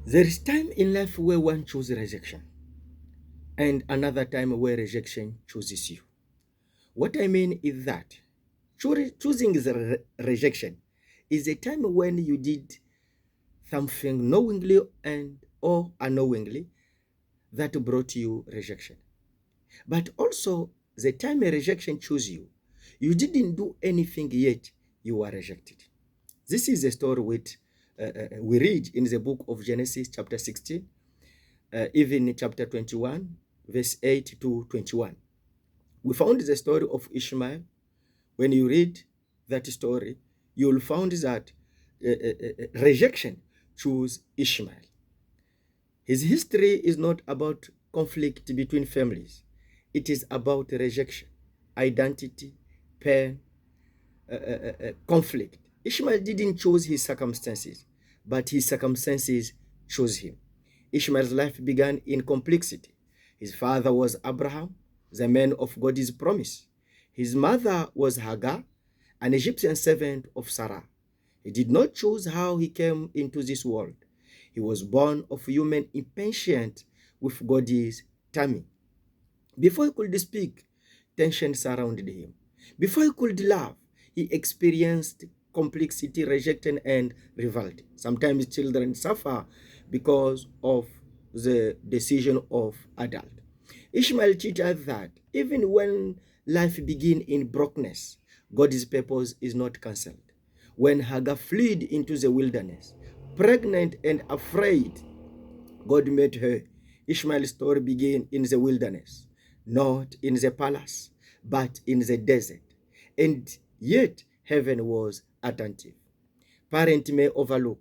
There is time in life where one chooses rejection, and another time where rejection chooses you. What I mean is that choosing the rejection is a time when you did something knowingly and or unknowingly that brought you rejection. But also the time a rejection chose you, you didn't do anything yet you were rejected. This is a story which we read in the book of Genesis chapter 16, even chapter 21, verse 8 to 21. We found the story of Ishmael. When you read that story, you will find that rejection chose Ishmael. His history is not about conflict between families. It is about rejection, identity, pain, conflict. Ishmael didn't choose his circumstances, but his circumstances chose him. Ishmael's life began in complexity. His father was Abraham, the man of God's promise. His mother was Hagar, an Egyptian servant of Sarah. He did not choose how he came into this world. He was born of human impatience with God's timing. Before he could speak, tension surrounded him. Before he could laugh, he experienced complexity, rejection, and revolt. Sometimes children suffer because of the decision of adult. Ishmael teaches that even when life begins in brokenness, God's purpose is not cancelled. When Hagar fled into the wilderness, pregnant and afraid, God met her. Ishmael's story began in the wilderness, not in the palace, but in the desert. And yet, heaven was attentive. Parent may overlook.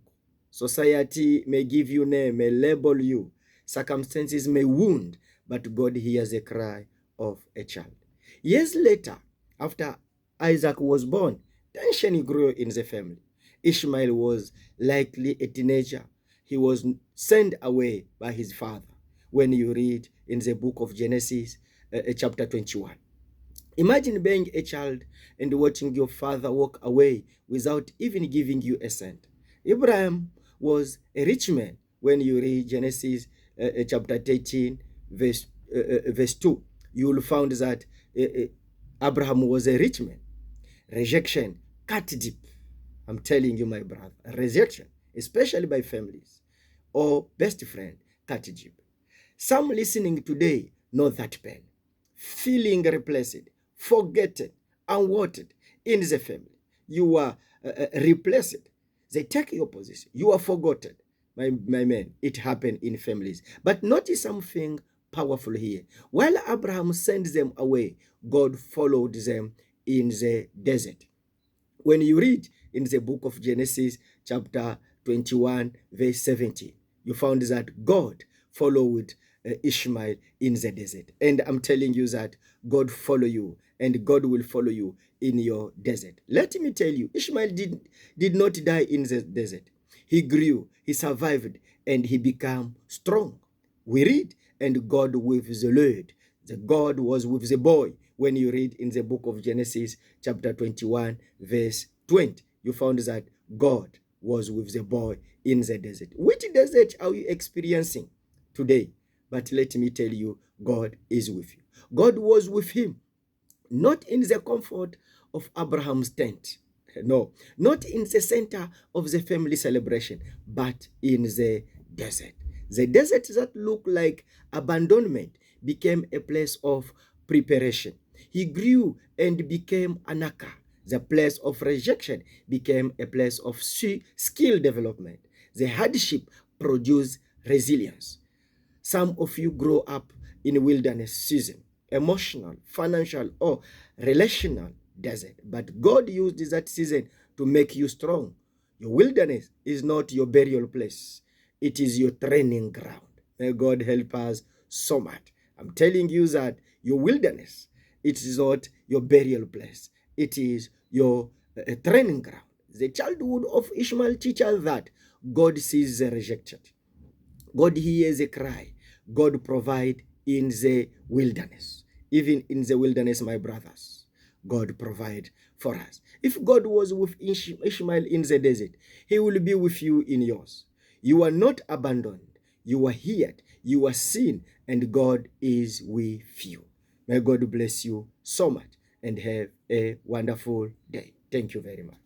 Society may give you name, may label you. Circumstances may wound, but God hears the cry of a child. Years later, after Isaac was born, tension grew in the family. Ishmael was likely a teenager. He was sent away by his father when you read in the book of Genesis, chapter 21. Imagine being a child and watching your father walk away without even giving you a cent. Abraham was a rich man when you read Genesis chapter 13, verse 2. You will find that Abraham was a rich man. Rejection cut deep. I'm telling you, my brother, rejection, especially by families or best friend, cut deep. Some listening today know that pain. Feeling replaced, forgotten, unwanted in the family. You are replaced. They take your position. You are forgotten. My man, it happened in families. But notice something powerful here. While Abraham sent them away, God followed them in the desert. When you read in the book of Genesis, chapter 21, verse 17, you found that God followed Ishmael in the desert. And I'm telling you that God follow you and God will follow you in your desert. Let me tell you, Ishmael did not die in the desert. He grew, he survived, and he became strong. We read, and God with the Lord. The God was with the boy. When you read in the book of Genesis, chapter 21, verse 20, you found that God was with the boy in the desert. Which desert are you experiencing today? But let me tell you, God is with you. God was with him, not in the comfort of Abraham's tent. No, not in the center of the family celebration, but in the desert. The desert that looked like abandonment became a place of preparation. He grew and became Anaka. The place of rejection became a place of skill development. The hardship produced resilience. Some of you grow up in wilderness season, emotional, financial, or relational desert. But God used that season to make you strong. Your wilderness is not your burial place. It is your training ground. May God help us so much. I'm telling you that your wilderness, it is not your burial place. It is your training ground. The childhood of Ishmael teaches that God sees the rejected. God hears a cry. God provide in the wilderness. Even in the wilderness, my brothers, God provide for us. If God was with Ishmael in the desert, he will be with you in yours. You are not abandoned. You are heard. You are seen, and God is with you. May God bless you so much and have a wonderful day. Thank you very much.